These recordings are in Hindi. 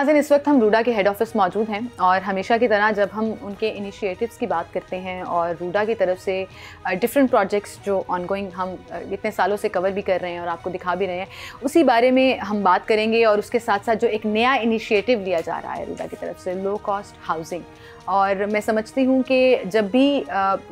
नाज़रीन, इस वक्त हम रूडा के हेड ऑफिस मौजूद हैं और हमेशा की तरह जब हम उनके इनिशिएटिव्स की बात करते हैं और रूडा की तरफ से डिफरेंट प्रोजेक्ट्स जो ऑनगोइंग हम इतने सालों से कवर भी कर रहे हैं और आपको दिखा भी रहे हैं, उसी बारे में हम बात करेंगे। और उसके साथ साथ जो एक नया इनिशिएटिव लिया जा रहा है रूडा की तरफ से, लो कॉस्ट हाउसिंग, और मैं समझती हूँ कि जब भी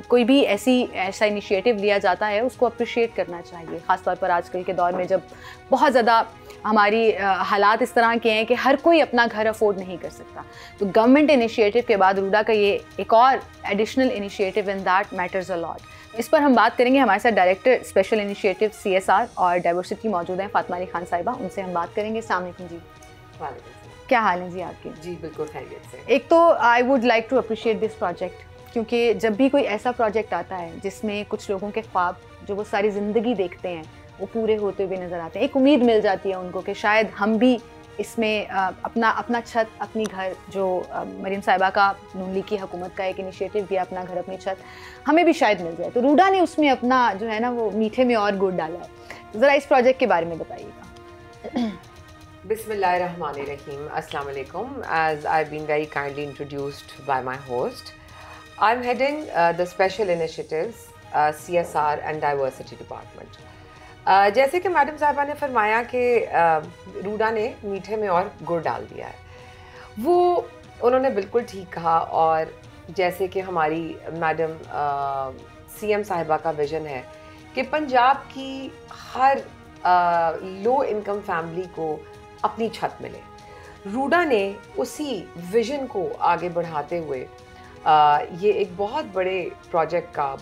कोई भी ऐसा इनिशिएटिव लिया जाता है उसको अप्रिशिएट करना चाहिए, ख़ासतौर पर आजकल के दौर में जब बहुत ज़्यादा हमारी हालात इस तरह के हैं कि हर कोई अपना घर अफोर्ड नहीं कर सकता। तो गवर्नमेंट इनिशिएटिव के बाद रूडा का ये एक और additional initiative in that matters a lot. इस पर हम बात करेंगे। हमारे साथ डायरेक्टर स्पेशल इनिशिएटिव CSR और डाइवर्सिटी मौजूद हैं, फातिमा अली खान साहिबा, उनसे हम बात करेंगे। अस्सलाम वालेकुम जी। क्या हाल है जी आपके? जी बिल्कुल खैरियत से। एक तो I would like to appreciate this project, क्योंकि जब भी कोई ऐसा प्रोजेक्ट आता है जिसमें कुछ लोगों के ख्वाब जो वो सारी ज़िंदगी देखते हैं वो पूरे होते हुए नज़र आते हैं, एक उम्मीद मिल जाती है उनको कि शायद हम भी इसमें अपना छत, अपनी घर, जो मरीम साहिबा का नून लीग की हुकूमत का एक इनिशिएटिव दिया, अपना घर अपनी छत, हमें भी शायद मिल जाए। तो रूडा ने उसमें अपना जो है ना वो मीठे में और गुड़ डाला है। ज़रा इस प्रोजेक्ट के बारे में बताइएगा। Bismillahirrahmanirrahim. Assalamu alaikum. As I've been very kindly introduced by my host, I'm heading the Special Initiatives CSR and Diversity Department. जैसे कि मैडम साहबा ने फरमाया कि रूडा ने मीठे में और गुड़ डाल दिया है, वो उन्होंने बिल्कुल ठीक कहा। और जैसे कि हमारी मैडम CM साहिबा का विज़न है कि पंजाब की हर लो इनकम फैमिली को अपनी छत मिले, रूडा ने उसी विज़न को आगे बढ़ाते हुए ये एक बहुत बड़े प्रोजेक्ट का,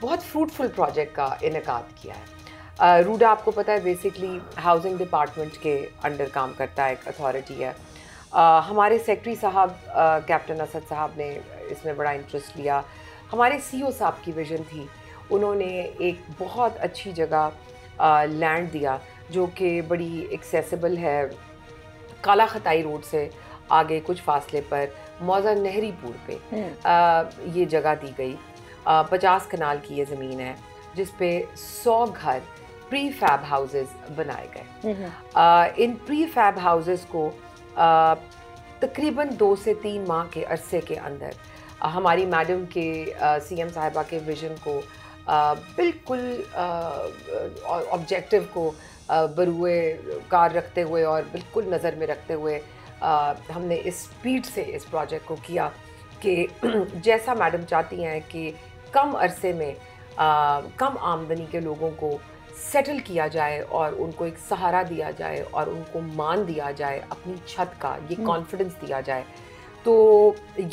बहुत फ्रूटफुल प्रोजेक्ट का इनेकाद किया है। रूडा आपको पता है बेसिकली हाउसिंग डिपार्टमेंट के अंडर काम करता है, एक अथॉरिटी है। हमारे सेक्रेटरी साहब कैप्टन असद साहब ने इसमें बड़ा इंटरेस्ट लिया। हमारे CEO साहब की विज़न थी, उन्होंने एक बहुत अच्छी जगह लैंड दिया जो कि बड़ी एक्सेसिबल है, काला खताई रोड से आगे कुछ फासले पर मौजा नहरीपुर पे ये जगह दी गई। 50 कनाल की ये ज़मीन है जिस पे 100 घर प्री फैब हाउसेस बनाए गए। इन प्री फैब हाउसेस को तकरीबन 2 से 3 माह के अरसे के अंदर हमारी मैडम के CM साहिबा के विज़न को बिल्कुल ऑब्जेक्टिव को बरूए कार रखते हुए और बिल्कुल नज़र में रखते हुए हमने इस स्पीड से इस प्रोजेक्ट को किया कि जैसा मैडम चाहती हैं कि कम अरसे में कम आमदनी के लोगों को सेटल किया जाए और उनको एक सहारा दिया जाए और उनको मान दिया जाए, अपनी छत का ये कॉन्फिडेंस दिया जाए। तो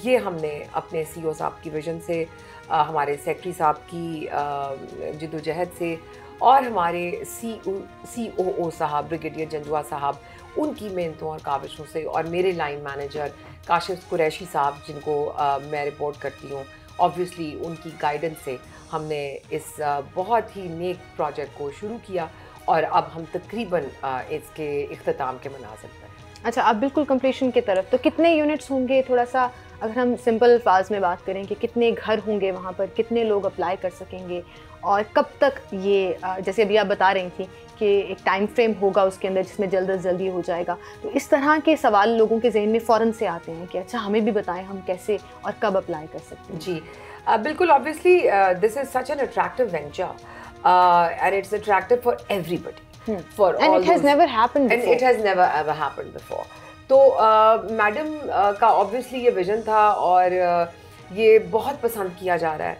ये हमने अपने CEO साहब की विज़न से, हमारे सेक्रेटरी साहब की जिद्दोजहद से और हमारे COO साहब ब्रिगेडियर जंजुआ साहब, उनकी मेहनतों और काविशों से, और मेरे लाइन मैनेजर काशिफ कुरैशी साहब जिनको मैं रिपोर्ट करती हूँ, ऑब्वियसली उनकी गाइडेंस से हमने इस बहुत ही नेक प्रोजेक्ट को शुरू किया और अब हम तकरीबन इसके इख्तिताम के मनाज़िर पर हैं। अच्छा, अब बिल्कुल कंप्लीशन की तरफ, तो कितने यूनिट्स होंगे? थोड़ा सा अगर हम सिंपल अल्फाज में बात करें कि कितने घर होंगे वहाँ पर, कितने लोग अप्लाई कर सकेंगे और कब तक ये, जैसे अभी आप बता रही थी कि एक टाइम फ्रेम होगा उसके अंदर जिसमें जल्द अज जल्दी हो जाएगा, तो इस तरह के सवाल लोगों के जहन में फ़ौरन से आते हैं कि अच्छा हमें भी बताएं हम कैसे और कब अप्लाई कर सकते हैं। जी बिल्कुल, obviously this is such an attractive venture and it's attractive for everybody. And it has never happened before. And it has never ever happened before. तो मैडम का ऑब्वियसली ये विज़न था और ये बहुत पसंद किया जा रहा है।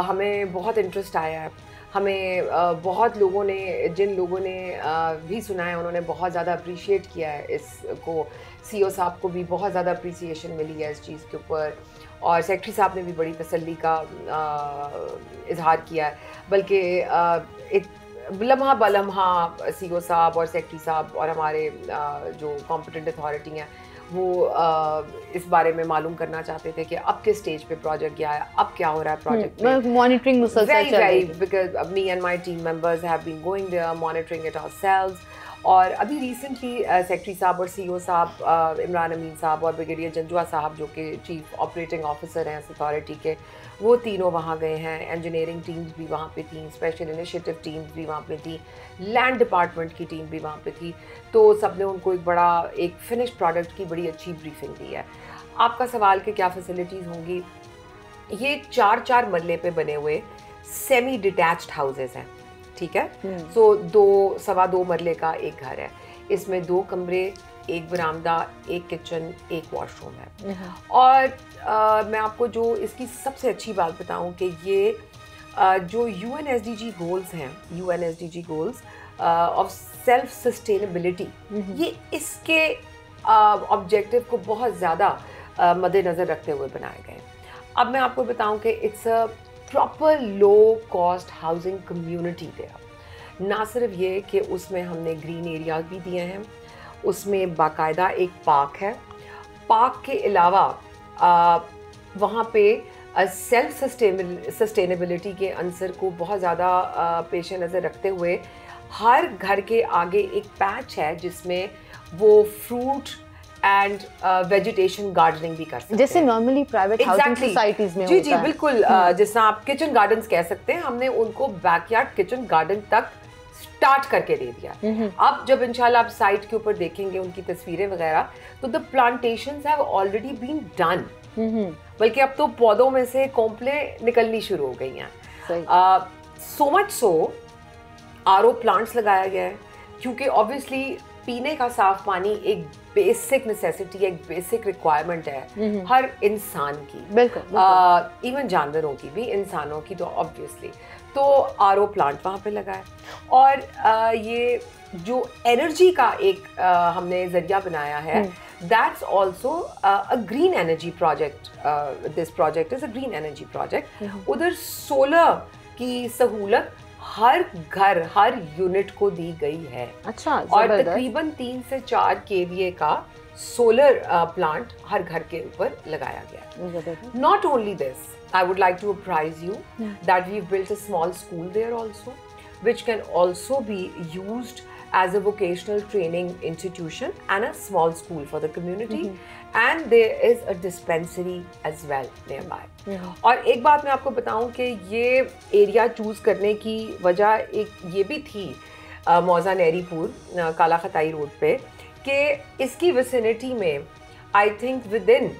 हमें बहुत इंटरेस्ट आया है। हमें बहुत लोगों ने, जिन लोगों ने भी सुना है, उन्होंने बहुत ज़्यादा अप्रिशिएट किया है इसको। CEO साहब को भी बहुत ज़्यादा अप्रिसिएशन मिली है इस चीज़ के ऊपर, और सेक्रेटरी साहब ने भी बड़ी तसल्ली का इजहार किया है। बल्कि एक लम्हा बलम्हा CEO साहब और सेक्रेटरी साहब और हमारे जो कॉम्पिटेंट अथॉरिटी हैं वो इस बारे में मालूम करना चाहते थे कि अब किस स्टेज पे प्रोजेक्ट गया है, अब क्या हो रहा है प्रोजेक्ट में। मॉनिटरिंग मुसलसल चल रही है, because me and my team members have been going there, monitoring it ourselves, और अभी रिसेंटली सेक्रेटरी साहब और CEO साहब इमरान अमीन साहब और ब्रिगेडियर जंजुआ साहब जो कि चीफ ऑपरेटिंग ऑफिसर हैं इस अथॉरिटी के, वो तीनों वहाँ गए हैं। इंजीनियरिंग टीम्स भी वहाँ पे थी, स्पेशल इनिशिएटिव टीम्स भी वहाँ पे थी, लैंड डिपार्टमेंट की टीम भी वहाँ पे थी। तो सब ने उनको एक फिनिश प्रोडक्ट की बड़ी अच्छी ब्रीफिंग दी है। आपका सवाल कि क्या फैसिलिटीज़ होंगी, ये 4 मरले पे बने हुए सेमी डिटैच्ड हाउसेस हैं, ठीक है। सो 2-2.25 मरले का एक घर है, इसमें 2 कमरे, एक बरामदा, एक किचन, एक वॉशरूम है। और मैं आपको जो इसकी सबसे अच्छी बात बताऊं कि ये जो UNSDG गोल्स हैं, UNSDG goals of self sustainability, ये इसके ऑब्जेक्टिव को बहुत ज़्यादा मद्देनज़र रखते हुए बनाए गए। अब मैं आपको बताऊं कि it's a proper low cost housing community there. ना सिर्फ ये कि उसमें हमने ग्रीन एरियाज भी दिए हैं, उसमें बाकायदा एक पार्क है। पार्क के अलावा वहाँ पे सेल्फ सस्टेनेबिलिटी के अंसर को बहुत ज़्यादा पेश नज़र रखते हुए हर घर के आगे एक पैच है जिसमें वो फ्रूट एंड वेजिटेशन गार्डनिंग भी कर सकते हैं, जैसे नॉर्मली प्राइवेट हाउसिंग सोसाइटीज में जी बिल्कुल। जैसा आप किचन गार्डन्स कह सकते हैं, हमने उनको बैकयार्ड किचन गार्डन तक स्टार्ट करके दे दिया। अब जब इंशाल्लाह आप साइट के ऊपर देखेंगे उनकी तस्वीरें वगैरह, तो the plantations have already been done, बल्कि अब तो पौधों में से कोंपलें निकलनी शुरू हो गई हैं। So much so RO plants लगाया गया है, क्योंकि ऑब्वियसली पीने का साफ पानी एक बेसिक नेसेसिटी, एक बेसिक रिक्वायरमेंट है हर इंसान की, बिल्कुल इवन जानवरों की भी, इंसानों की तो ऑब्वियसली। तो RO प्लांट वहाँ पे लगा है। और ये जो एनर्जी का एक हमने जरिया बनाया है, that's also a green energy project. This project is a green energy project. उधर सोलर की सहूलत हर घर, हर यूनिट को दी गई है। अच्छा, और तकरीबन 3 से 4 kVA का सोलर प्लांट हर घर के ऊपर लगाया गया है। Not only this, I would like to apprise you that we've built a small school there also, which can also be used as a vocational training institution and a small school for the community. And there is a dispensary as well nearby. और एक बात मैं आपको बताऊं कि ये एरिया चूज करने की वजह एक ये भी थी मौजा नेरीपुर काला खताई रोड पे, कि इसकी विसिनिटी में I think with in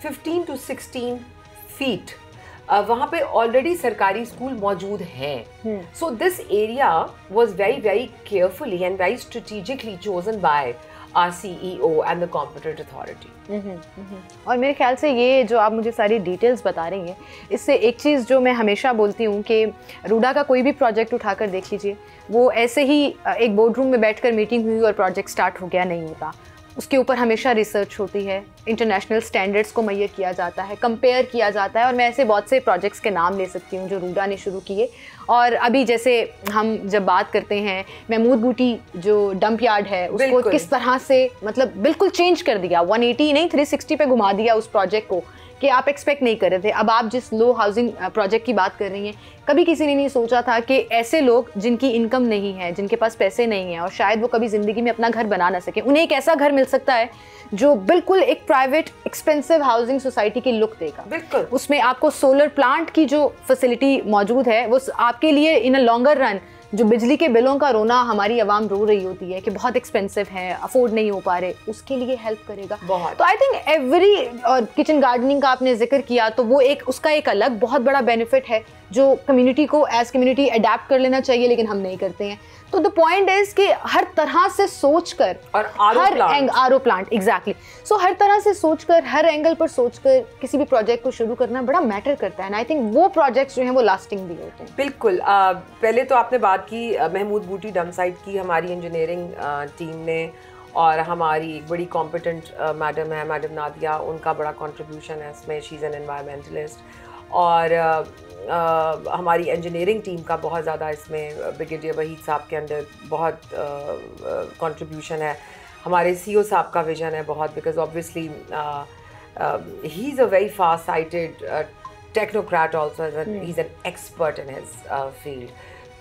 15 to 16 feet वहाँ पे ऑलरेडी सरकारी स्कूल मौजूद हैं। So this area was very very carefully and very strategically chosen by our CEO and the competent authority. और मेरे ख्याल से ये जो आप मुझे सारी डिटेल्स बता रही हैं, इससे एक चीज़ जो मैं हमेशा बोलती हूँ कि रूडा का कोई भी प्रोजेक्ट उठाकर देख लीजिए, वो ऐसे ही एक बोर्ड रूम में बैठकर मीटिंग हुई और प्रोजेक्ट स्टार्ट हो गया नहीं होता। उसके ऊपर हमेशा रिसर्च होती है, इंटरनेशनल स्टैंडर्ड्स को मुहैया किया जाता है, कंपेयर किया जाता है। और मैं ऐसे बहुत से प्रोजेक्ट्स के नाम ले सकती हूँ जो रूडा ने शुरू किए। और अभी जैसे हम जब बात करते हैं, महमूद बूटी जो डंप यार्ड है उसको किस तरह से मतलब बिल्कुल चेंज कर दिया, 180 नहीं 360 पे घुमा दिया उस प्रोजेक्ट को, कि आप एक्सपेक्ट नहीं कर रहे थे। अब आप जिस लो हाउसिंग प्रोजेक्ट की बात कर रही हैं, कभी किसी ने नहीं सोचा था कि ऐसे लोग जिनकी इनकम नहीं है, जिनके पास पैसे नहीं हैं और शायद वो कभी ज़िंदगी में अपना घर बना ना सके, उन्हें एक ऐसा घर मिल सकता है जो बिल्कुल एक प्राइवेट एक्सपेंसिव हाउसिंग सोसाइटी की लुक देगा। बिल्कुल उसमें आपको सोलर प्लांट की जो फैसिलिटी मौजूद है वो आपके लिए इन अ लॉन्गर रन, जो बिजली के बिलों का रोना हमारी आवाम रो रही होती है कि बहुत एक्सपेंसिव है, अफोर्ड नहीं हो पा रहे, उसके लिए हेल्प करेगा बहुत। तो आई थिंक एवरी, और किचन गार्डनिंग का आपने जिक्र किया तो वो एक उसका एक अलग बहुत बड़ा बेनिफिट है जो कम्युनिटी को एज कम्युनिटी अडेप्ट कर लेना चाहिए, लेकिन हम नहीं करते हैं। तो द पॉइंट इज कि हर तरह से सोचकर, और RO प्लांट एग्जैक्टली, सो हर तरह से सोचकर, हर एंगल पर सोचकर किसी भी प्रोजेक्ट को शुरू करना बड़ा मैटर करता है। आई थिंक वो प्रोजेक्ट्स जो हैं वो लास्टिंग भी होते हैं। बिल्कुल। पहले तो आपने बात की महमूद बूटी डंप साइट की, हमारी इंजीनियरिंग टीम ने, और हमारी एक बड़ी कॉम्पिटेंट मैडम है, मैडम नादिया, उनका बड़ा कंट्रीब्यूशन है इसमें। She is an environmentalist. और हमारी इंजीनियरिंग टीम का बहुत ज़्यादा इसमें ब्रिगेडियर वहीद साहब के अंदर बहुत कंट्रीब्यूशन है। हमारे CEO साहब का विजन है बहुत, because obviously he is a very fast sighted technocrat also, he's an expert in his field.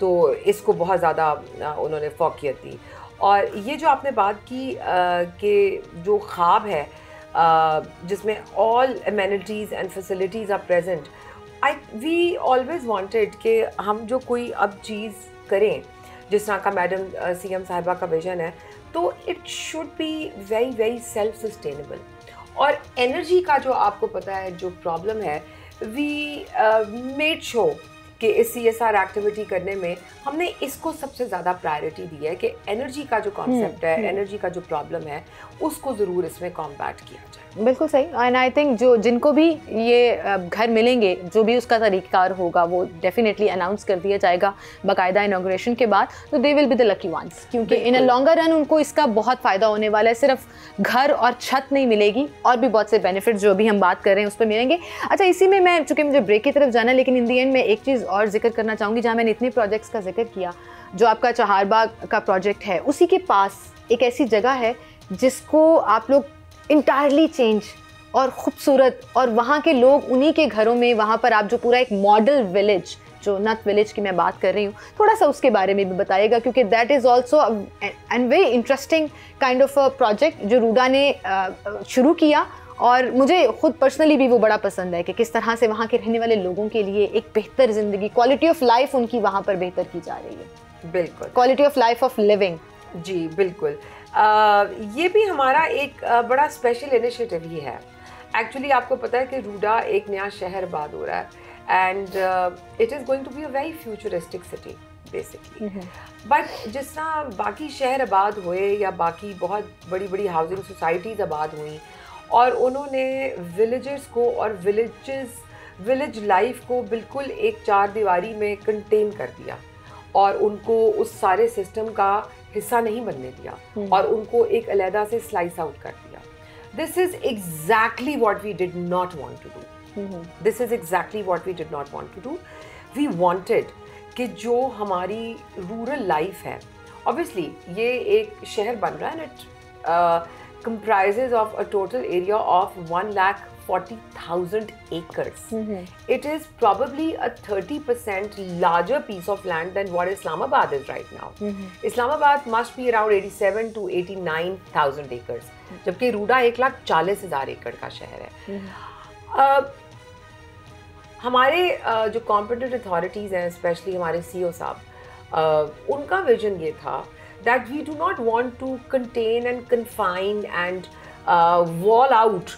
तो इसको बहुत ज़्यादा उन्होंने फोकियत दी। और ये जो आपने बात की कि जो ख्वाब है जिसमें all amenities and facilities are present, we always wanted कि हम जो कोई अब चीज़ करें, जिस तरह का मैडम सीएम साहिबा का विजन है, तो it should be very very self sustainable. और एनर्जी का जो आपको पता है जो प्रॉब्लम है, वी मेड श्योर कि इस CSR एक्टिविटी करने में हमने इसको सबसे ज़्यादा प्रायोरिटी दी है कि एनर्जी का जो कॉन्सेप्ट है, एनर्जी का जो प्रॉब्लम है, उसको ज़रूर इसमें कॉम्बैट किया जाए। बिल्कुल सही। एंड आई थिंक जो जिनको भी ये घर मिलेंगे, जो भी उसका तरीक़ार होगा, वो डेफिनेटली अनाउंस कर दिया जाएगा बाकायदा इनॉग्रेशन के बाद, तो they will be the lucky ones, क्योंकि इन अ लॉन्गर रन उनको इसका बहुत फ़ायदा होने वाला है। सिर्फ घर और छत नहीं मिलेगी, और भी बहुत से बेनिफिट जो अभी हम बात कर रहे हैं उस पर मिलेंगे। अच्छा, इसी में मैं, चूँकि मुझे ब्रेक की तरफ जाना है, लेकिन इन दी एंड में एक चीज़ और जिक्र करना चाहूँगी, जहाँ मैंने इतने प्रोजेक्ट्स का जिक्र किया, जो आपका चहारबाग का प्रोजेक्ट है, उसी के पास एक ऐसी जगह है जिसको आप लोग इंटायरली चेंज और ख़ूबसूरत, और वहाँ के लोग उन्हीं के घरों में, वहाँ पर आप जो पूरा एक मॉडल विलेज, जो नथ विलेज की मैं बात कर रही हूँ, थोड़ा सा उसके बारे में भी बताइएगा, क्योंकि that is also and very interesting kind of a project जो रूडा ने शुरू किया, और मुझे खुद पर्सनली भी वो बड़ा पसंद है कि किस तरह से वहाँ के रहने वाले लोगों के लिए एक बेहतर ज़िंदगी, क्वालिटी ऑफ लाइफ उनकी वहाँ पर बेहतर की जा रही है। बिल्कुल, quality of life of living. जी बिल्कुल। ये भी हमारा एक बड़ा स्पेशल इनिशिएटिव ही है। एक्चुअली आपको पता है कि रूडा एक नया शहर आबाद हो रहा है, and it is going to be a very futuristic city basically. But जिस तरह बाकी शहर आबाद हुए या बाकी बहुत बड़ी बड़ी हाउसिंग सोसाइटीज़ आबाद हुई, और उन्होंने विलेजर्स को और विलेज लाइफ को बिल्कुल एक चार दीवारी में कंटेन कर दिया, और उनको उस सारे सिस्टम का हिस्सा नहीं बनने दिया, और उनको एक अलहदा से स्लाइस आउट कर दिया। This is exactly what we did not want to do. This is exactly what we did not want to do. We wanted कि जो हमारी रूरल लाइफ है, obviously ये एक शहर बन रहा है, and it comprises of a total area of 140,000 acres. It is probably a 30% larger piece of land than what Islamabad is right now. Islamabad must be around 87 to 89,000 acres. जबकि रूडा 1,40,000 एकड़ का शहर है। हमारे जो कॉम्पिटेंट अथॉरिटीज़ हैं, स्पेशली हमारे CEO साहब, उनका विजन ये था that we do not want to contain and confine and wall out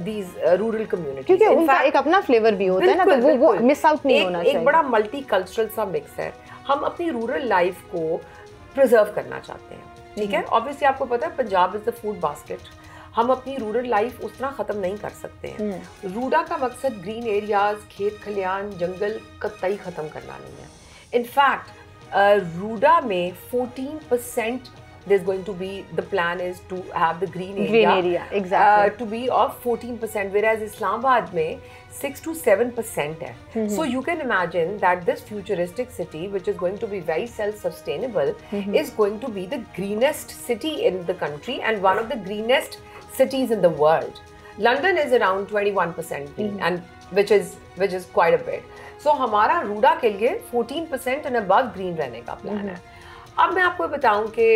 these rural communities. क्योंकि उनका एक अपना फ्लेवर भी होता है ना, तो वो मिस आउट नहीं होना चाहिए। एक बड़ा मल्टी कल्चरल सा मिक्स है। हम अपनी रूरल लाइफ को प्रिजर्व करना चाहते हैं, ठीक है। ऑब्वियसली आपको पता है Punjab is the food basket. हम अपनी रूरल लाइफ उस तरह ख़त्म नहीं कर सकते हैं। रूडा का मकसद ग्रीन एरियाज, खेत खलियान, जंगल कतई ख़त्म करना नहीं है। इनफैक्ट रूडा में 14% there's going to be, the plan is to have the green area exactly to be of 14%, whereas Islamabad mein 6 to 7% hai. So you can imagine that this futuristic city, which is going to be very self-sustainable, is going to be the greenest city in the country and one of the greenest cities in the world. London is around 21% green, and which is quite a bit. So हमारा रूडा के लिए 14% and above green रहने का प्लान है। अब मैं आपको बताऊं कि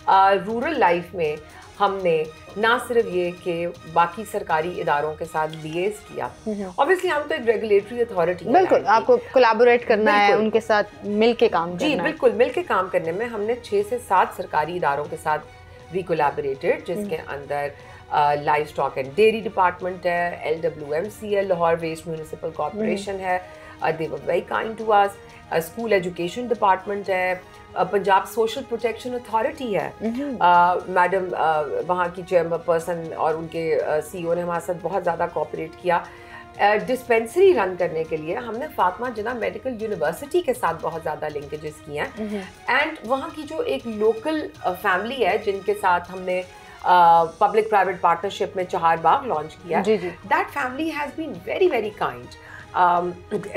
रूरल लाइफ में हमने ना सिर्फ ये कि बाकी सरकारी इदारों के साथ लिएज किया, ऑब्वियसली हम तो एक रेगुलेटरी अथॉरिटी है, बिल्कुल आपको कोलैबोरेट करना है, उनके साथ मिल के काम करना है। जी बिल्कुल, मिल के काम करने में हमने 6 से 7 सरकारी इदारों के साथ वी कोलैबोरेटेड, जिसके अंदर live stock and dairy department है, LWMC है, लाहौर वेस्ट म्यूनिसिपल कॉर्पोरेशन है, they were very kind to us, school education department है, पंजाब सोशल प्रोटेक्शन अथॉरिटी है, मैडम वहाँ की चेयरपर्सन और उनके CEO ने हमारे साथ बहुत ज़्यादा कोऑपरेट किया। डिस्पेंसरी रन करने के लिए हमने फातिमा जिन्ना मेडिकल यूनिवर्सिटी के साथ बहुत ज़्यादा लिंकेजेस किए हैं, एंड वहाँ की जो एक लोकल फैमिली है जिनके साथ हमने पब्लिक प्राइवेट पार्टनरशिप में चहारबाग लॉन्च किया, that family has been very very kind.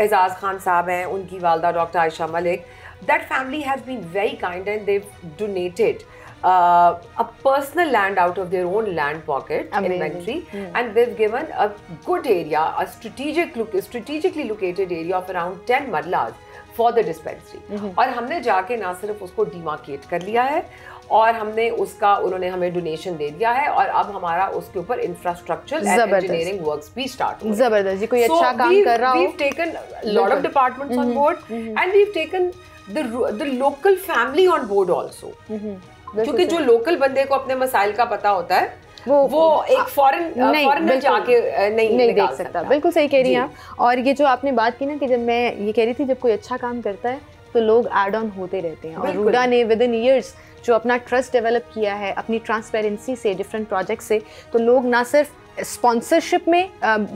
Ejaz Khan sahab हैं, उनकी वालदा doctor Ayesha Malik, that family has been very kind and they've donated a personal land out of their own land pocket inventory, and they've given a good area, a strategically located area of around 10 marlas for the dispensary. और हमने जाके ना सिर्फ उसको डिमार्केट कर लिया है और हमने उसका, उन्होंने हमें डोनेशन दे दिया है और अब हमारा उसके ऊपर इंफ्रास्ट्रक्चर एंड इंजीनियरिंग वर्क्स भी स्टार्ट हो रहे हैं। जबरदस्त जी, कोई अच्छा काम कर रहा हो। We've taken a lot of departments on board and we've taken the local family on board also। क्योंकि जो लोकल बंदे को अपने मसाइल का पता होता है वो एक फॉरेनर जाके नहीं देख सकता। बिल्कुल सही कह रही हैं आप। और ये जो आपने बात की ना कि जब मैं ये कह रही थी जब कोई अच्छा काम करता है तो लोग ऐड ऑन होते रहते हैं, और रूडा ने विद इन ईयर्स जो अपना ट्रस्ट डेवलप किया है अपनी ट्रांसपेरेंसी से, डिफरेंट प्रोजेक्ट से, तो लोग ना सिर्फ स्पॉन्सरशिप में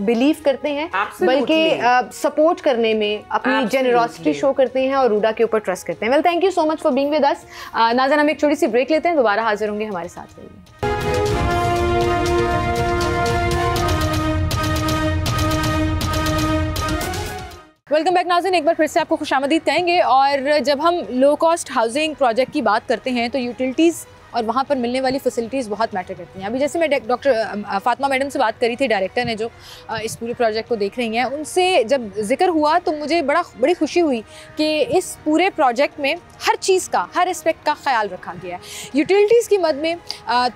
बिलीव करते हैं बल्कि सपोर्ट करने में अपनी जेनरोसिटी शो करते हैं और रूडा के ऊपर ट्रस्ट करते हैं। Well, thank you so much for being with us. Nazan, हम एक छोटी सी ब्रेक लेते हैं, दोबारा हाजिर होंगे, हमारे साथ रहिए। वेलकम बैक नाज़रीन, एक बार फिर से आपको खुशामदीद कहेंगे। और जब हम लो कॉस्ट हाउसिंग प्रोजेक्ट की बात करते हैं तो यूटिलिटीज़ और वहाँ पर मिलने वाली फैसिलिटीज़ बहुत मैटर करती हैं। अभी जैसे मैं डॉक्टर फातिमा मैडम से बात करी थी, डायरेक्टर ने जो इस पूरे प्रोजेक्ट को देख रही हैं, उनसे जब जिक्र हुआ तो मुझे बड़ी खुशी हुई कि इस पूरे प्रोजेक्ट में हर चीज़ का, हर एस्पेक्ट का ख्याल रखा गया है। यूटिलिटीज़ की मद में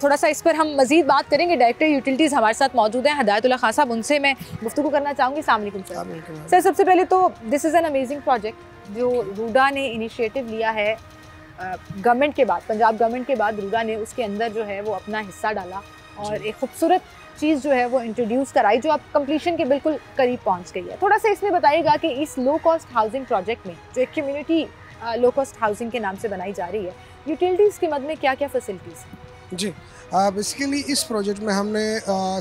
थोड़ा सा इस पर हम मज़ीद बात करेंगे। डायरेक्टर यूटिलिटीज़ हमारे साथ मौजूद हैं, हिदायतुल्लाह खान साहब, उनसे मैं गुफ्तगू करना चाहूँगी। अस्सलाम वालेकुम सर। सबसे पहले तो this is an amazing project जो रूडा ने इनिशिएटिव लिया है गवर्नमेंट के बाद, पंजाब गवर्नमेंट के बाद रूडा ने उसके अंदर जो है वो अपना हिस्सा डाला और एक खूबसूरत चीज़ जो है वो इंट्रोड्यूस कराई जो अब कंप्लीशन के बिल्कुल करीब पहुंच गई है। थोड़ा सा इसमें बताइएगा कि इस लो कॉस्ट हाउसिंग प्रोजेक्ट में जो एक कम्युनिटी लो कॉस्ट हाउसिंग के नाम से बनाई जा रही है, यूटिलिटीज़ के मद में क्या क्या फैसिलिटीज़ हैं? जी, बेसिकली इस प्रोजेक्ट में हमने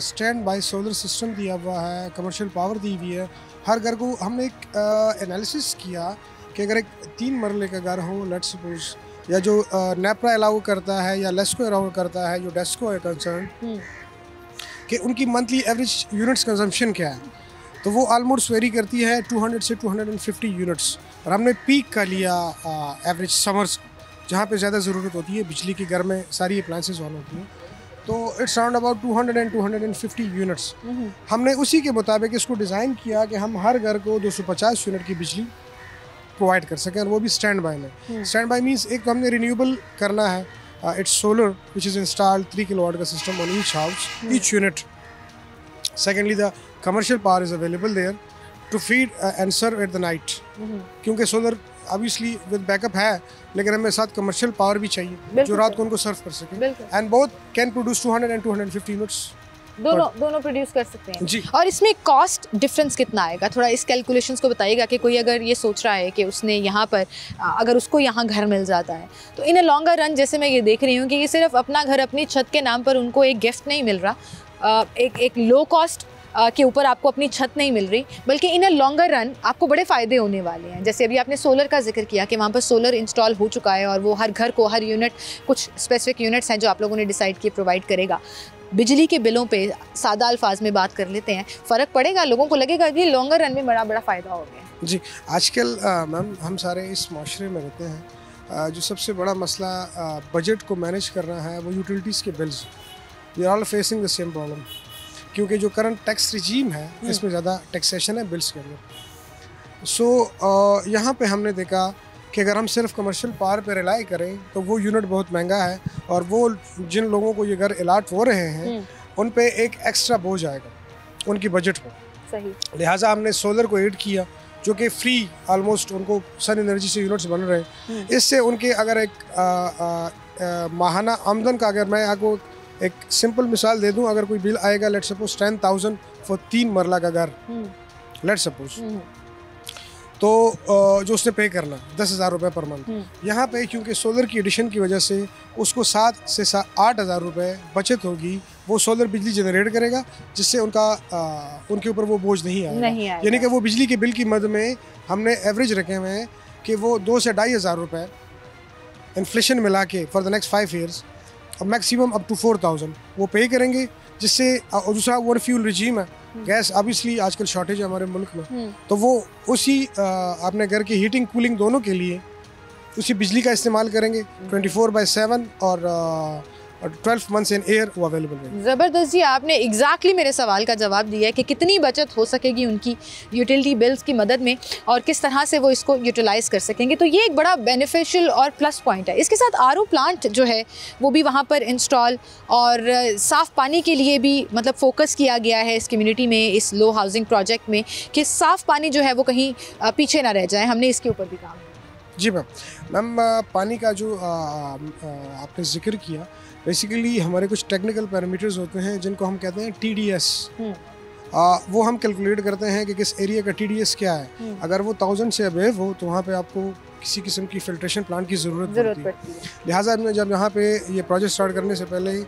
स्टैंड बाय सोलर सिस्टम दिया हुआ है, कमर्शियल पावर दी हुई है। हर घर को हमने एक एनालिसिस किया कि अगर एक 3 मरले का घर हो, लेट्स सपोज, या जो नेपरा अलाउ करता है या लेस्को अलाउ करता है, जो डेस्को है कंसर्न, कि उनकी मंथली एवरेज यूनिट्स कंजम्पशन क्या है, तो वो ऑलमोस्ट वेरी करती है 200 से 250 यूनिट्स। और हमने पीक का लिया एवरेज समर्स, जहाँ पे ज़्यादा ज़रूरत होती है बिजली की, घर में सारी अप्लाइंसेस ऑन होती हैं, तो it's around about 200 and 250 units. हमने उसी के मुताबिक इसको डिज़ाइन किया कि हम हर घर को 250 यूनिट की बिजली प्रोवाइड कर सकें, और वो भी स्टैंड बाय में। स्टैंड बाय मीन्स एक तो हमने रिन्यूएबल करना है, it's solar which is installed 3 kilowatt का system on each house, each unit. Secondly the commercial power is available there to feed and serve at the night, क्योंकि सोलर ऑब्वियसली विद बैकअप है, लेकिन हमें साथ कमर्शियल पावर भी चाहिए जो रात को उनको सर्व कर सके। And both can produce 200 and 250 units, दोनों प्रोड्यूस कर सकते हैं जी। और इसमें कॉस्ट डिफरेंस कितना आएगा, थोड़ा इस कैलकुलेशंस को बताइएगा कि कोई अगर ये सोच रहा है कि उसने यहाँ पर अगर उसको यहाँ घर मिल जाता है तो इन अ लॉन्गर रन, जैसे मैं ये देख रही हूँ कि ये सिर्फ अपना घर अपनी छत के नाम पर उनको एक गिफ्ट नहीं मिल रहा, एक लो कॉस्ट के ऊपर आपको अपनी छत नहीं मिल रही, बल्कि इन अ लॉन्गर रन आपको बड़े फ़ायदे होने वाले हैं। जैसे अभी आपने सोलर का जिक्र किया कि वहाँ पर सोलर इंस्टॉल हो चुका है और वो हर घर को, हर यूनिट, कुछ स्पेसिफिक यूनिट्स हैं जो आप लोगों ने डिसाइड किए प्रोवाइड करेगा। बिजली के बिलों पे सादा अल्फाज में बात कर लेते हैं, फ़र्क पड़ेगा, लोगों को लगेगा कि लॉन्गर रन में बड़ा फ़ायदा हो गया। जी, आजकल मैम हम सारे इस माशरे में रहते हैं, जो सबसे बड़ा मसला बजट को मैनेज करना है वो यूटिलिटीज़ के bills. We are all facing the same problem, क्योंकि जो करंट टैक्स रिजीम है इसमें ज़्यादा टैक्सेशन है बिल्स के अंदर। सो यहाँ पे हमने देखा कि अगर हम सिर्फ कमर्शियल पावर पे रिलाई करें तो वो यूनिट बहुत महंगा है, और वो जिन लोगों को ये घर अलाट हो रहे हैं उन पे एक एक्स्ट्रा बोझ आएगा उनकी बजट में। सही। लिहाजा हमने सोलर को ऐड किया, जो कि फ्री ऑलमोस्ट उनको सन एनर्जी से यूनिट्स बन रहे हैं। इससे उनके अगर एक माहाना आमदन का, अगर मैं आपको एक सिंपल मिसाल दे दूं, अगर कोई बिल आएगा लेट्स सपोज 10,000 फॉर 3 मरला का घर, लेट्स सपोज, तो जो उसने पे करना 10,000 रुपये पर मंथ, यहाँ पे क्योंकि सोलर की एडिशन की वजह से उसको 7 से 8,000 रुपये बचत होगी। वो सोलर बिजली जनरेट करेगा जिससे उनके ऊपर वो बोझ नहीं आएगा। यानी कि वो बिजली के बिल की मद में हमने एवरेज रखे हुए हैं कि वो 2 से 2,500 रुपये इन्फ्लेशन मिला के for the next 5 years maximum up to 4,000 वो पे करेंगे, जिससे दूसरा वन फ्यूल रिजीम है, गैस ऑब्वियसली आजकल शॉर्टेज है हमारे मुल्क में, तो वो उसी अपने घर की हीटिंग कूलिंग दोनों के लिए उसी बिजली का इस्तेमाल करेंगे 24/7 और 12 months in air वो अवेलेबल है। ज़बरदस्त जी, आपने एग्जैक्टली मेरे सवाल का जवाब दिया है कि कितनी बचत हो सकेगी उनकी यूटिलिटी बिल्स की मदद में और किस तरह से वो इसको यूटिलाइज़ कर सकेंगे। तो ये एक बड़ा बेनिफिशियल और प्लस पॉइंट है। इसके साथ आरओ प्लांट जो है वो भी वहाँ पर इंस्टॉल और साफ़ पानी के लिए भी मतलब फोकस किया गया है इस कम्युनिटी में, इस लो हाउसिंग प्रोजेक्ट में, कि साफ़ पानी जो है वो कहीं पीछे ना रह जाए। हमने इसके ऊपर भी काम किया। जी मैम पानी का जो आपने जिक्र किया, बेसिकली हमारे कुछ टेक्निकल पैरामीटर्स होते हैं जिनको हम कहते हैं TDS। वो हम कैलकुलेट करते हैं कि किस एरिया का TDS क्या है। अगर वो 1000 से अबव हो तो वहाँ पे आपको किसी किस्म की फिल्ट्रेशन प्लांट की ज़रूरत पड़ती है। लिहाजा हमने जब यहाँ पे ये प्रोजेक्ट स्टार्ट करने से पहले ही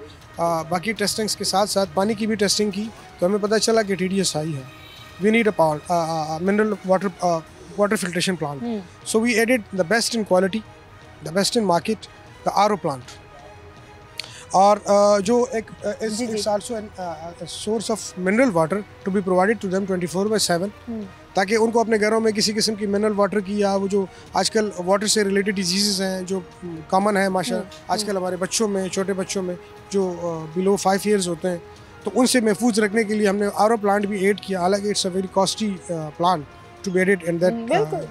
बाकी टेस्टिंग्स के साथ साथ पानी की भी टेस्टिंग की, तो हमें पता चला कि TDS हाई है। We need a mineral water filtration plant. So we added the best in quality, the best in market, the RO plant. और जो एक is also a source of mineral water to be provided to them 24/7, ताकि उनको अपने घरों में किसी किस्म की मिनरल वाटर की या वो जो आजकल वाटर से रिलेटेड डिजीज़ हैं जो कॉमन है माशाल्लाह आजकल हमारे बच्चों में, छोटे बच्चों में जो बिलो 5 years होते हैं, तो उनसे महफूज रखने के लिए हमने RO प्लांट भी ऐड किया। हालांकि it's a very costly plant to be added in that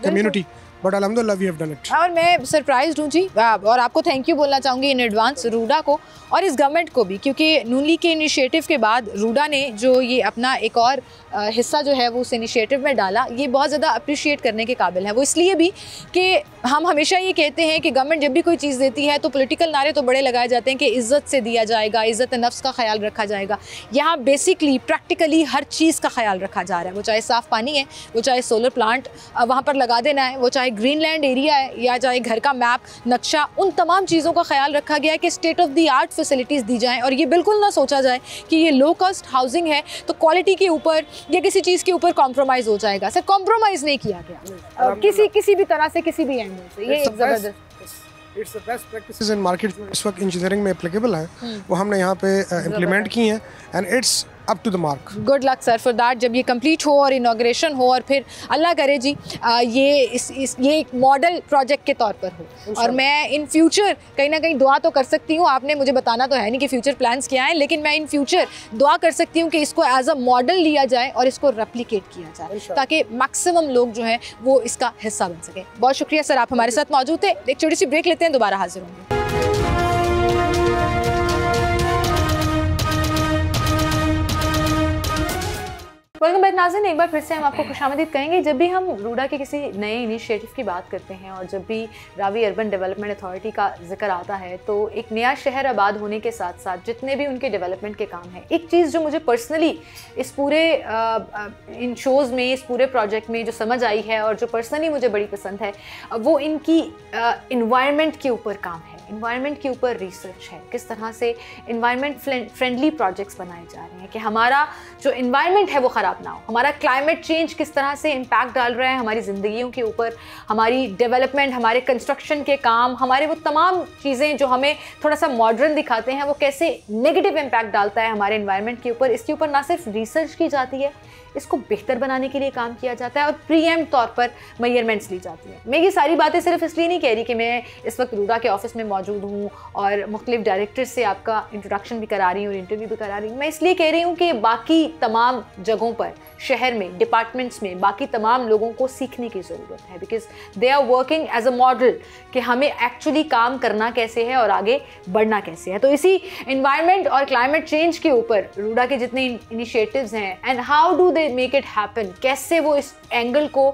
community, but alhamdulillah we have done it। और मैं सरप्राइज्ड हूँ जी, और आपको थैंक यू बोलना चाहूँगी इन एडवांस रूडा को और इस गवर्नमेंट को भी, क्योंकि नून लीग के इनिशिएटिव के बाद रूडा ने जो ये अपना एक और हिस्सा जो है वो उस इनिशिएटिव में डाला, ये बहुत ज़्यादा अप्रिशिएट करने के काबिल है। वो इसलिए भी कि हम हमेशा ये कहते हैं कि गवर्नमेंट जब भी कोई चीज़ देती है तो पॉलिटिकल नारे तो बड़े लगाए जाते हैं कि इज़्ज़त से दिया जाएगा, इज़्ज़त नफ्स का ख्याल रखा जाएगा। यहाँ बेसिकली प्रैक्टिकली हर चीज़ का ख्याल रखा जा रहा है, वो चाहे साफ़ पानी है, वो चाहे सोलर प्लांट वहाँ पर लगा देना है, वो चाहे ग्रीनलैंड एरिया है या चाहे घर का मैप नक्शा, उन तमाम चीज़ों का ख्याल रखा गया है कि state of the art facilities दी जाएँ। और ये बिल्कुल ना सोचा जाए कि ये लो कॉस्ट हाउसिंग है तो क्वालिटी के ऊपर या किसी चीज़ के ऊपर कॉम्प्रोमाइज़ हो जाएगा। सर कॉम्प्रोमाइज़ नहीं किया गया किसी भी तरह से, किसी भी एंगल से। ये एक ज़बरदस्त it's the best practices in market जो इस वक्त इंजीनियरिंग में एप्लीकेबल है, वो हमने यहाँ पे इम्प्लीमेंट की हैं and it's up to the mark. Good luck sir for that, जब ये कंप्लीट हो और इनॉग्रेशन हो और फिर अल्लाह करे जी ये एक मॉडल प्रोजेक्ट के तौर पर हो। और मैं इन फ्यूचर कहीं ना कहीं दुआ तो कर सकती हूँ, आपने मुझे बताना तो है नहीं कि फ्यूचर प्लान्स क्या हैं, लेकिन मैं इन फ्यूचर दुआ कर सकती हूँ कि इसको एज अ मॉडल लिया जाए और इसको रेप्लिकेट किया जाए ताकि मैक्सिमम लोग जो हैं वो इसका हिस्सा बन सकें। बहुत शुक्रिया सर, आप हमारे साथ मौजूद थे। एक छोटी सी ब्रेक लेते हैं, दोबारा हाजिर होंगे। वेलकम बैक नाज़रीन, एक बार फिर से हम आपको खुशामदीद कहेंगे। जब भी हम रूडा के किसी नए इनिशिएटिव की बात करते हैं और जब भी रावी अर्बन डेवलपमेंट अथॉरिटी का जिक्र आता है तो एक नया शहर आबाद होने के साथ साथ जितने भी उनके डेवलपमेंट के काम हैं, एक चीज़ जो मुझे पर्सनली इस पूरे इन शोज़ में, इस पूरे प्रोजेक्ट में जो समझ आई है और जो पर्सनली मुझे बड़ी पसंद है, वो इनकी इन्वायरमेंट के ऊपर काम है, इन्वायरमेंट के ऊपर रिसर्च है। किस तरह से इन्वायरमेंट फ्रेंडली प्रोजेक्ट्स बनाए जा रहे हैं कि हमारा जो इन्वायरमेंट है वो ख़राब ना हो, हमारा क्लाइमेट चेंज किस तरह से इम्पैक्ट डाल रहा है हमारी ज़िंदगियों के ऊपर, हमारी डेवलपमेंट, हमारे कंस्ट्रक्शन के काम, हमारे वो तमाम चीज़ें जो हमें थोड़ा सा मॉडर्न दिखाते हैं वो कैसे नेगेटिव इम्पैक्ट डालता है हमारे इन्वायरमेंट के ऊपर। इसके ऊपर ना सिर्फ रिसर्च की जाती है, इसको बेहतर बनाने के लिए काम किया जाता है और प्रीएम्प्ट तौर पर मेजरमेंट्स ली जाती हैं। मैं ये सारी बातें सिर्फ इसलिए नहीं कह रही कि मैं इस वक्त रूडा के ऑफिस में मौजूद हूँ और मुख्तलिफ डायरेक्टर से आपका इंट्रोडक्शन भी करा रही हूँ और इंटरव्यू भी करा रही हूँ। मैं इसलिए कह रही हूँ कि बाकी तमाम जगहों पर, शहर में, डिपार्टमेंट्स में बाकी तमाम लोगों को सीखने की ज़रूरत है, because they are working as a model कि हमें एक्चुअली काम करना कैसे है और आगे बढ़ना कैसे है। तो इसी इन्वायरमेंट और क्लाइमेट चेंज के ऊपर रूडा के जितने इनिशिएटिव्स हैं and how do they make it happen, कैसे वो इस एंगल को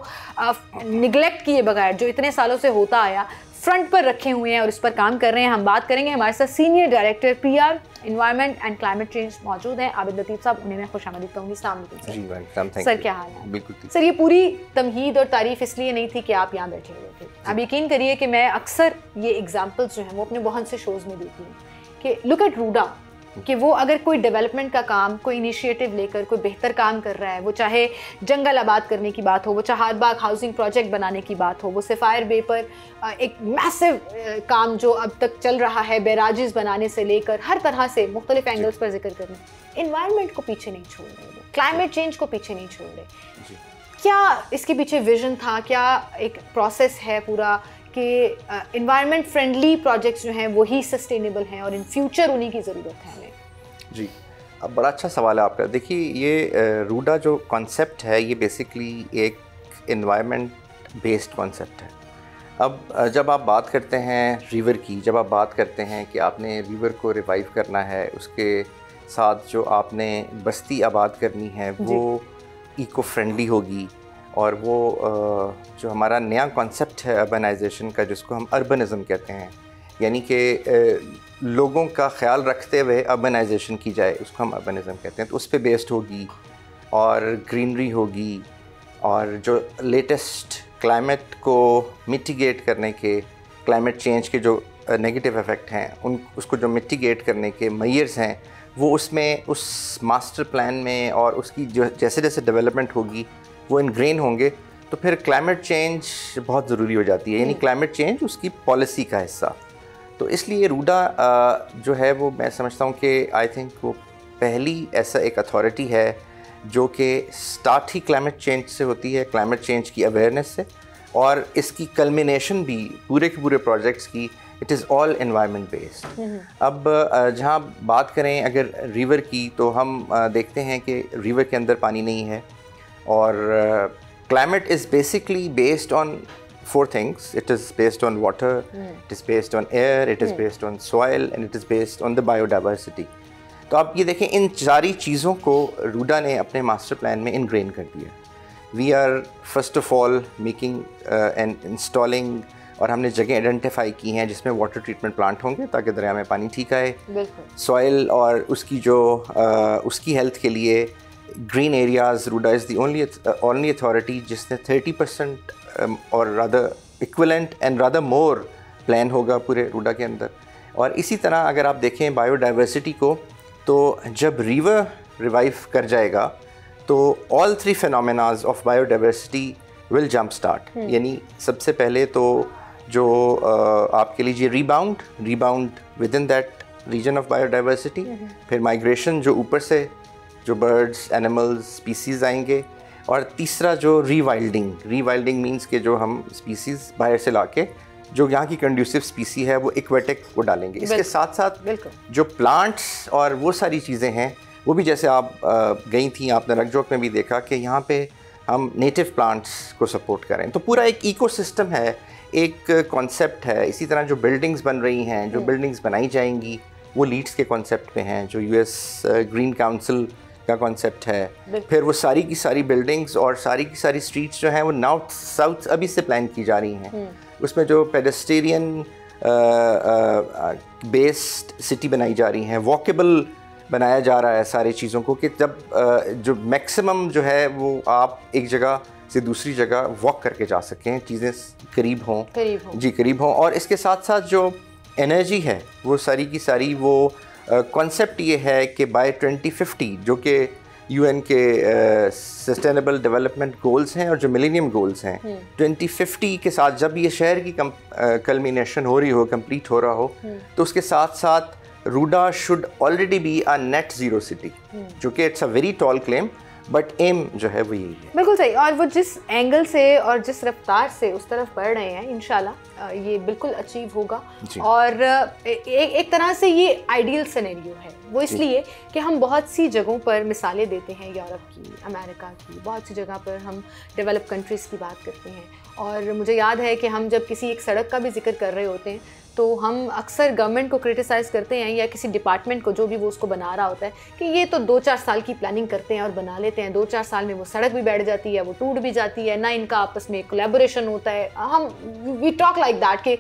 निगलेक्ट किए बगैर जो इतने सालों से होता आया फ्रंट पर रखे हुए हैं और इस पर काम कर रहे हैं। हम बात करेंगे, हमारे साथ senior director PR, environment and climate change मौजूद हैं, आबिद लतीफ़ साहब। उन्हें मैं खुशामदीद कहूँगी। अस्सलाम वालेकुम सर, क्या हाल है? बिल्कुल सर, ये पूरी तमहीद और तारीफ इसलिए नहीं थी कि आप यहाँ बैठे हुए थे। आप यकीन करिए कि मैं अक्सर ये एग्जाम्पल्स जो हैं वो अपने बहुत से शोज़ में देती हूँ कि लुक एट रूडा, कि वो अगर कोई डेवलपमेंट का काम, कोई इनिशिएटिव लेकर कोई बेहतर काम कर रहा है, वो चाहे जंगल आबाद करने की बात हो, वो चहार बाग हाउसिंग प्रोजेक्ट बनाने की बात हो, वो सफ़ायर बे पर एक मैसिव काम जो अब तक चल रहा है, बैराजेस बनाने से लेकर हर तरह से मुख्तलिफ एंगल्स पर जिक्र करने, इन्वायरमेंट को पीछे नहीं छोड़ रहे, वो क्लाइमेट चेंज को पीछे नहीं छोड़ रहे। क्या इसके पीछे विजन था? क्या एक प्रोसेस है पूरा कि एनवायरनमेंट फ्रेंडली प्रोजेक्ट्स जो हैं वही सस्टेनेबल हैं और इन फ्यूचर उन्हीं की ज़रूरत है हमें? जी, अब बड़ा अच्छा सवाल है आपका। देखिए, ये रूडा जो कॉन्सेप्ट है ये बेसिकली एक एनवायरनमेंट बेस्ड कॉन्सेप्ट है। अब जब आप बात करते हैं रिवर की, जब आप बात करते हैं कि आपने रिवर को रिवाइव करना है, उसके साथ जो आपने बस्ती आबाद करनी है वो इको फ्रेंडली होगी, और वो जो हमारा नया कॉन्सेप्ट है अर्बनाइजेशन का, जिसको हम अर्बनिज़म कहते हैं, यानी कि लोगों का ख्याल रखते हुए अर्बनाइजेशन की जाए, उसको हम अर्बनिज़म कहते हैं। तो उस पे बेस्ड होगी और ग्रीनरी होगी, और जो लेटेस्ट क्लाइमेट को मिटिगेट करने के, क्लाइमेट चेंज के जो नेगेटिव इफ़ेक्ट हैं उसको जो मिटिगेट करने के मेजर्स हैं वो उसमें, उस मास्टर प्लान में, और उसकी जो जैसे जैसे डेवलपमेंट होगी वो इनग्रेन होंगे, तो फिर क्लाइमेट चेंज बहुत ज़रूरी हो जाती है, यानी क्लाइमेट चेंज उसकी पॉलिसी का हिस्सा। तो इसलिए रूडा जो है वो मैं समझता हूँ कि आई थिंक वो पहली ऐसा एक अथॉरिटी है जो कि स्टार्ट ही क्लाइमेट चेंज से होती है, क्लाइमेट चेंज की अवेयरनेस से, और इसकी कल्मिनेशन भी पूरे के पूरे प्रोजेक्ट्स की, it is all environment based. अब जहाँ बात करें अगर रिवर की, तो हम देखते हैं कि रिवर के अंदर पानी नहीं है, और climate is basically based on 4 things. It is based on water, it is based on air, it is based on soil, and it is based on the biodiversity. तो आप ये देखें, इन सारी चीज़ों को रूडा ने अपने मास्टर प्लान में इनग्रेन कर दिया। We are first of all making and installing, और हमने जगह आइडेंटिफाई की हैं जिसमें वाटर ट्रीटमेंट प्लांट होंगे ताकि दरिया में पानी ठीक आए। सॉइल और उसकी जो उसकी हेल्थ के लिए green areas, RUDA is the only authority जिसने 30% और rather equivalent and rather more plan होगा पूरे रूडा के अंदर। और इसी तरह अगर आप देखें बायोडाइवर्सिटी को, तो जब रिवर रिवाइव कर जाएगा तो all 3 phenomenas of biodiversity will jump start. यानी सबसे पहले तो जो आपके लीजिए rebound within that region of biodiversity, फिर माइग्रेशन जो ऊपर से जो बर्ड्स, एनिमल्स, स्पीसीज़ आएंगे, और तीसरा जो रीवाइल्डिंग मीन्स के जो हम स्पीसीज़ बाहर से लाके जो यहाँ की कंड्यूसिव स्पीसी है वो एक्वेटिक वो डालेंगे। इसके साथ साथ जो प्लांट्स और वो सारी चीज़ें हैं वो भी, जैसे आप गई थी, आपने रकजोक में भी देखा कि यहाँ पे हम नेटिव प्लांट्स को सपोर्ट करें। तो पूरा एक इकोसिस्टम है, एक कॉन्सेप्ट है। इसी तरह जो बिल्डिंग्स बन रही हैं, जो बिल्डिंग्स बनाई जाएंगी वो लीड्स के कॉन्सेप्ट पे हैं, जो यूएस ग्रीन काउंसिल का कॉन्सेप्ट है। फिर वो सारी की सारी बिल्डिंग्स और सारी की सारी स्ट्रीट्स जो हैं वो नॉर्थ साउथ अभी से प्लान की जा रही हैं। उसमें जो पेडेस्ट्रियन बेस्ड सिटी बनाई जा रही हैं, वॉकेबल बनाया जा रहा है सारी चीज़ों को, कि जब जो मैक्सिमम जो है वो आप एक जगह से दूसरी जगह वॉक करके जा सकें, चीज़ें करीब हों जी, करीब हों। और इसके साथ साथ जो एनर्जी है वो सारी की सारी वो कॉन्सेप्ट ये है कि बाय 2050 जो कि यूएन के सस्टेनेबल डेवलपमेंट गोल्स हैं और जो मिलेनियम गोल्स हैं, 2050 के साथ जब ये शहर की कल्मिनेशन हो रही हो, कंप्लीट हो रहा हो, तो उसके साथ साथ RUDA should already be a net zero city, जो कि it's a very tall claim, but um जो है वो यही है। बिल्कुल सही। और वो जिस एंगल से और जिस रफ्तार से उस तरफ बढ़ रहे हैं, इंशाल्लाह ये बिल्कुल अचीव होगा। और एक तरह से ये आइडियल सिनेरियो है वो, इसलिए कि हम बहुत सी जगहों पर मिसालें देते हैं, यूरोप की, अमेरिका की, बहुत सी जगह पर हम डेवलप कंट्रीज़ की बात करते हैं। और मुझे याद है कि हम जब किसी एक सड़क का भी जिक्र कर रहे होते हैं तो हम अक्सर गवर्नमेंट को क्रिटिसाइज़ करते हैं, या किसी डिपार्टमेंट को जो भी वो उसको बना रहा होता है, कि ये तो 2-4 साल की प्लानिंग करते हैं और बना लेते हैं, 2-4 साल में वो सड़क भी बैठ जाती है, वो टूट भी जाती है, ना इनका आपस में कोलैबोरेशन होता है। हम वी टॉक लाइक दैट कि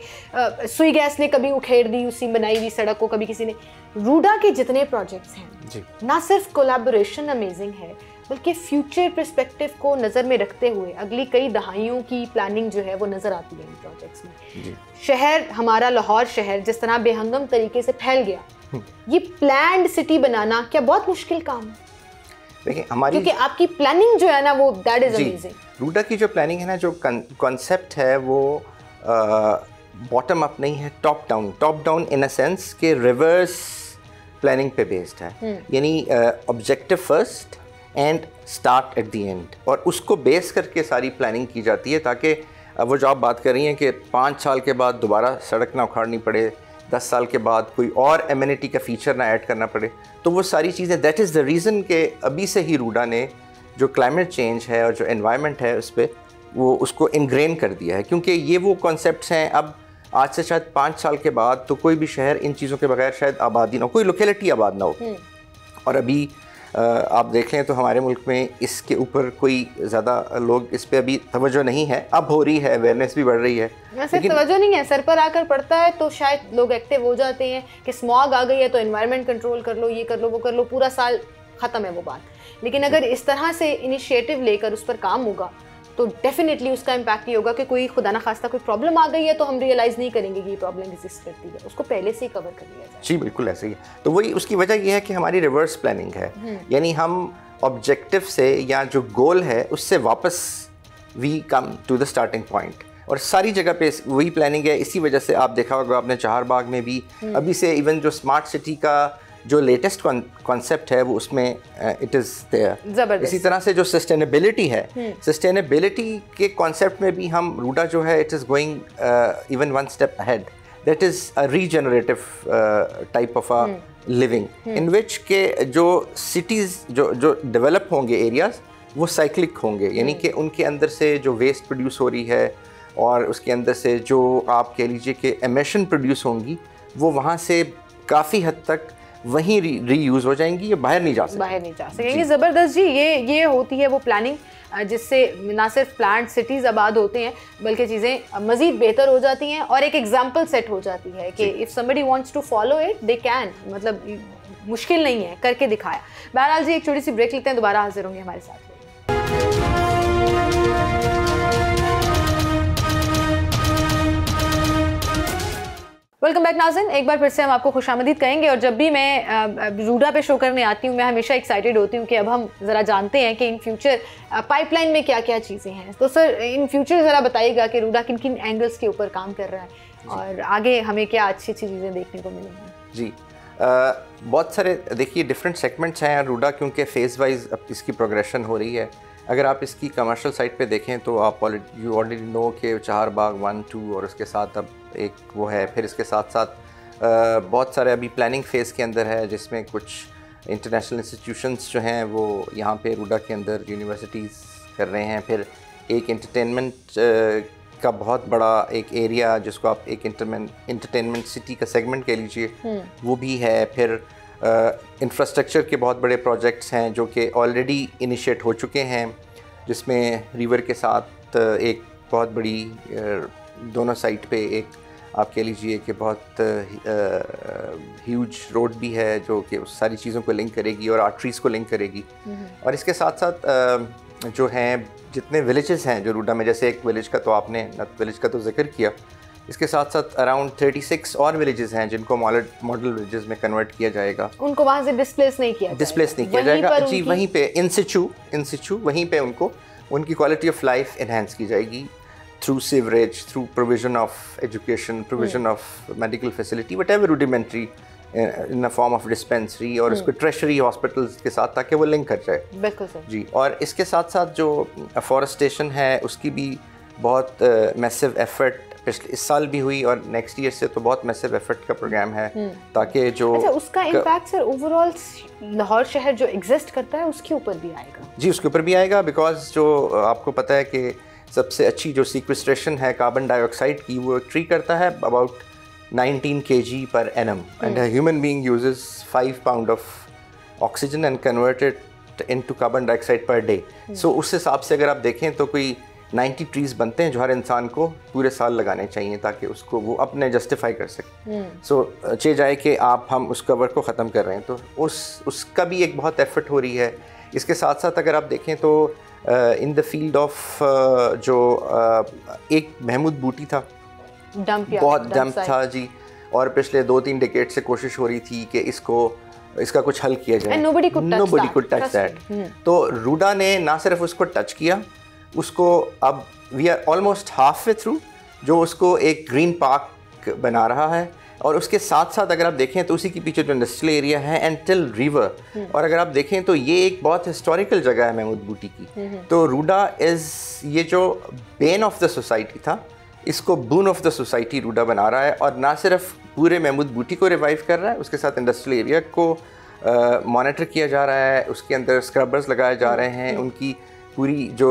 सुई गैस ने कभी उखेड़ दी उसी बनाई हुई सड़क को, कभी किसी ने। रूडा के जितने प्रोजेक्ट्स हैं, ना सिर्फ कोलैबोरेशन अमेजिंग है, बल्कि फ्यूचर पर्सपेक्टिव को नज़र में रखते हुए अगली कई दहाइयों की प्लानिंग जो है वो नज़र आती है इन प्रोजेक्ट्स में। शहर हमारा लाहौर शहर जिस तरह बेहंगम तरीके से फैल गया, ये प्लान्ड सिटी बनाना क्या बहुत मुश्किल काम है? देखिए हमारी, क्योंकि आपकी प्लानिंग जो है ना वो दैट इज अमेजिंग। रूडा की जो प्लानिंग है ना, जो कॉन्सेप्ट है वो बॉटम अप नहीं है, top down in a sense के रिवर्स प्लानिंग पे बेस्ड है। यानी objective first and start at the end, और उसको बेस करके सारी प्लानिंग की जाती है ताकि अब वो जो आप बात कर रही हैं कि 5 साल के बाद दोबारा सड़क ना उखाड़नी पड़े, 10 साल के बाद कोई और एमिनिटी का फ़ीचर ना ऐड करना पड़े, तो वो सारी चीज़ें, दैट इज़ द रीज़न कि अभी से ही रूडा ने जो क्लाइमेट चेंज है और जो एनवायरनमेंट है उस पर वो उसको इनग्रेन कर दिया है, क्योंकि ये वो कॉन्सेप्ट्स हैं। अब आज से शायद 5 साल के बाद तो कोई भी शहर इन चीज़ों के बगैर शायद आबादी ना हो, कोई लोकेलिटी आबाद ना हो। और अभी आप देख लें तो हमारे मुल्क में इसके ऊपर कोई ज़्यादा लोग इस पे अभी तवज्जो नहीं है, अब हो रही है, अवेयरनेस भी बढ़ रही है, लेकिन तवज्जो नहीं है, सर पर आकर पड़ता है तो शायद लोग एक्टिव हो जाते हैं कि स्मॉग आ गई है तो एनवायरनमेंट कंट्रोल कर लो, ये कर लो, वो कर लो, पूरा साल ख़त्म है वो बात। लेकिन अगर इस तरह से इनिशिएटिव लेकर उस पर काम होगा तो डेफिनेटली उसका इम्पैक्ट ये होगा कि कोई खुदा ना खास्ता कोई प्रॉब्लम आ गई है तो हम रियलाइज़ नहीं करेंगे कि ये प्रॉब्लम एग्जिस्ट करती है, उसको पहले से ही कवर कर लिया जाए। जी बिल्कुल ऐसे ही है। तो वही उसकी वजह ये है कि हमारी रिवर्स प्लानिंग है, यानी हम ऑब्जेक्टिव से या जो गोल है उससे वापस we come to the starting point, और सारी जगह पे वही प्लानिंग है। इसी वजह से आप देखा होगा आपने चहारबाग में भी अभी से इवन जो स्मार्ट सिटी का जो लेटेस्ट कॉन्सेप्ट है वो उसमें इट इज़ देयर। इसी तरह से जो सस्टेनेबिलिटी है, सस्टेनेबिलिटी के कॉन्सेप्ट में भी हम रूडा जो है it is going even one step ahead, that is a regenerative type of a living in which के जो सिटीज़ जो डेवलप होंगे एरियाज़ वो साइक्लिक होंगे, यानी कि उनके अंदर से जो वेस्ट प्रोड्यूस हो रही है और उसके अंदर से जो आप कह लीजिए कि एमिशन प्रोड्यूस होंगी वो वहाँ से काफ़ी हद तक वहीं रीयूज़ हो जाएंगी, ये बाहर नहीं जा सकेंगी। ज़बरदस्त जी, ये होती है वो प्लानिंग जिससे ना सिर्फ प्लांट सिटीज़ आबाद होते हैं बल्कि चीज़ें मज़ीद बेहतर हो जाती हैं और एक एग्जांपल सेट हो जाती है कि if somebody wants to follow it they can, मतलब मुश्किल नहीं है, करके दिखाया। बहरहाल जी एक छोटी सी ब्रेक लेते हैं, दोबारा हाजिर होंगे हमारे साथ। वेलकम बैक नाज़रीन, एक बार फिर से हम आपको खुशामदीद कहेंगे। और जब भी मैं रूडा पे शो करने आती हूँ मैं हमेशा एक्साइटेड होती हूँ कि अब हम ज़रा जानते हैं कि इन फ्यूचर पाइपलाइन में क्या क्या चीज़ें हैं। तो सर इन फ्यूचर ज़रा बताइएगा कि रूडा किन किन एंगल्स के ऊपर काम कर रहा है और आगे हमें क्या अच्छी अच्छी चीज़ें देखने को मिलेंगी। जी बहुत सारे देखिए डिफरेंट सेगमेंट्स हैं रूडा, क्योंकि फेज़ वाइज अब इसकी प्रोग्रेशन हो रही है। अगर आप इसकी कमर्शियल साइट पे देखें तो आप यू ऑलरेडी नो कि चहारबाग 1, 2 और उसके साथ अब एक वो है, फिर इसके साथ साथ बहुत सारे अभी प्लानिंग फ़ेज़ के अंदर है जिसमें कुछ इंटरनेशनल इंस्टीट्यूशंस जो हैं वो यहाँ पे रूडा के अंदर यूनिवर्सिटीज़ कर रहे हैं। फिर एक एंटरटेनमेंट का बहुत बड़ा एक एरिया जिसको आप एक इंटरटेनमेंट सिटी का सेगमेंट कह लीजिए वो भी है। फिर इंफ्रास्ट्रक्चर के बहुत बड़े प्रोजेक्ट्स हैं जो कि ऑलरेडी इनिशिएट हो चुके हैं, जिसमें रिवर के साथ एक बहुत बड़ी दोनों साइड पे एक आप कह लीजिए कि बहुत ह्यूज रोड भी है जो कि उस सारी चीज़ों को लिंक करेगी और आर्टरीज़ को लिंक करेगी। और इसके साथ साथ जो हैं जितने विलेजेस हैं जो रूडा में, जैसे एक विलेज का तो आपने विलेज का तो जिक्र किया, इसके साथ साथ अराउंड 36 और विलेजेस हैं जिनको मॉडल विलेजेस में कन्वर्ट किया जाएगा। उनको वहाँ से डिस्प्लेस नहीं किया जाएगा जी, वहीं पे इन सिचू वहीं पे उनको उनकी क्वालिटी ऑफ लाइफ एनहांस की जाएगी through sewerage, through provision of education, provision of medical facility, whatever rudimentary in a form of dispensary और उसको ट्रेशरी हॉस्पिटल्स के साथ, ताकि वो लिंक कर जाए। बिल्कुल सर जी। और इसके साथ साथ जो अफॉरेस्टेशन है उसकी भी बहुत मैसिव एफर्ट पिछले इस साल भी हुई और नेक्स्ट ईयर से तो बहुत मैसिव एफर्ट का प्रोग्राम है ताकि जो उसका इम्पैक्ट सर ओवरऑल लाहौर शहर जो एग्जिस्ट करता है उसके ऊपर भी आएगा। जी उसके ऊपर भी आएगा, बिकॉज जो आपको पता है कि सबसे अच्छी जो सीक्वेस्ट्रेशन है कार्बन डाइऑक्साइड की वो ट्री करता है about 19 kg per annum and a human being uses 5 pound of oxygen and convert it into carbon dioxide per day. So उस हिसाब से अगर आप देखें तो कोई 90 ट्रीज़ बनते हैं जो हर इंसान को पूरे साल लगाने चाहिए ताकि उसको वो अपने जस्टिफाई कर सके। सो चे जाए कि हम उस कवर को ख़त्म कर रहे हैं तो उसका भी एक बहुत एफर्ट हो रही है। इसके साथ साथ अगर आप देखें तो इन द फील्ड ऑफ जो एक महमूद बूटी था, बहुत डंप था जी, और पिछले 2-3 डिकेड से कोशिश हो रही थी कि इसका कुछ हल किया जाए। nobody could touch that. तो रूडा ने ना सिर्फ उसको टच किया, उसको अब we are almost halfway through जो उसको एक ग्रीन पार्क बना रहा है और उसके साथ साथ अगर आप देखें तो उसी के पीछे जो इंडस्ट्रियल एरिया है एंड टिल रिवर, और अगर आप देखें तो ये एक बहुत हिस्टोरिकल जगह है महमूद बूटी की। तो रूडा इज़, ये जो बेन ऑफ द सोसाइटी था, इसको boon of the society RUDA बना रहा है, और ना सिर्फ पूरे महमूद बूटी को रिवाइव कर रहा है, उसके साथ इंडस्ट्रियल एरिया को मॉनिटर किया जा रहा है, उसके अंदर स्क्रबर्स लगाए जा रहे हैं, उनकी पूरी जो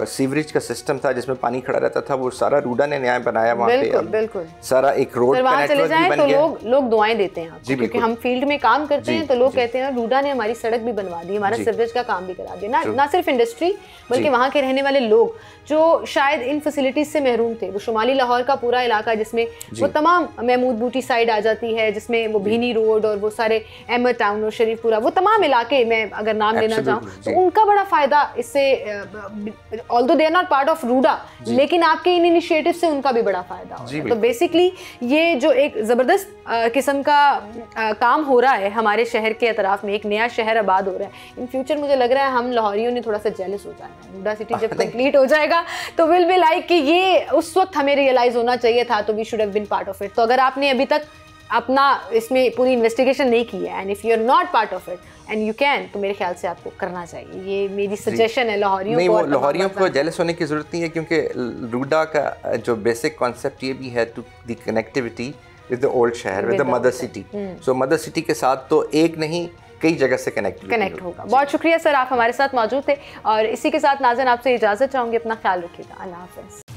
सीवरेज का सिस्टम था जिसमें पानी खड़ा रहता था वो सारा रूडा ने नया बनाया वहाँ पे। बिल्कुल बिल्कुल। सारा एक रोड का नेटवर्क भी बन तो गया। लोग दुआएं देते हैं आपको, क्योंकि हम फील्ड में काम करते हैं तो लोग कहते हैं रूडा ने हमारी सड़क भी बनवा दी, हमारा सीवरेज का काम भी करा दिया। ना सिर्फ इंडस्ट्री बल्कि वहाँ के रहने वाले लोग जो शायद इन फैसिलिटीज से महरूम थे, वो शुमाली लाहौर का पूरा इलाका जिसमें वो तमाम महमूद बूटी साइड आ जाती है, जिसमें वो भीनी रोड और वो सारे अहमद टाउन और शरीफपुरा, वो तमाम इलाके में अगर नाम लेना चाहूँ तो उनका बड़ा फायदा इससे, although they are not part of RUDA, लेकिन आपके इन इनिशिएटिव से उनका भी बड़ा फायदा हो रहा है। तो बेसिकली ये जो एक ज़बरदस्त किस्म का काम हो रहा है हमारे शहर के अतराफ में, एक नया शहर आबाद हो रहा है। इन फ्यूचर मुझे लग रहा है हम लाहौरियों ने थोड़ा सा जेलस हो जाना है। रूडा सिटी जब कंप्लीट हो जाएगा तो विल बी लाइक कि ये उस वक्त हमें रियलाइज होना चाहिए था, तो we should have been part of it. तो अगर आपने अभी तक अपना इसमें पूरी इन्वेस्टिगेशन नहीं की है, and if you are not part of it and you can, तो मेरे ख्याल से आपको करना चाहिए। ये मेरी सजेशन है लाहौरियों को। नहीं, वो लाहौरियों को जेलस होने की ज़रूरत नहीं है, क्योंकि रूडा का जो बेसिक कॉन्सेप्ट ये भी है to the connectivity with the old शहर, with the mother city. So mother city के साथ तो एक नहीं कई जगह से कनेक्ट होगा। बहुत शुक्रिया सर, आप हमारे साथ मौजूद थे, और इसी के साथ नाज़रीन आपसे इजाज़त चाहूँगी। अपना ख्याल रखिएगा। अल्लाह हाफ़िज़।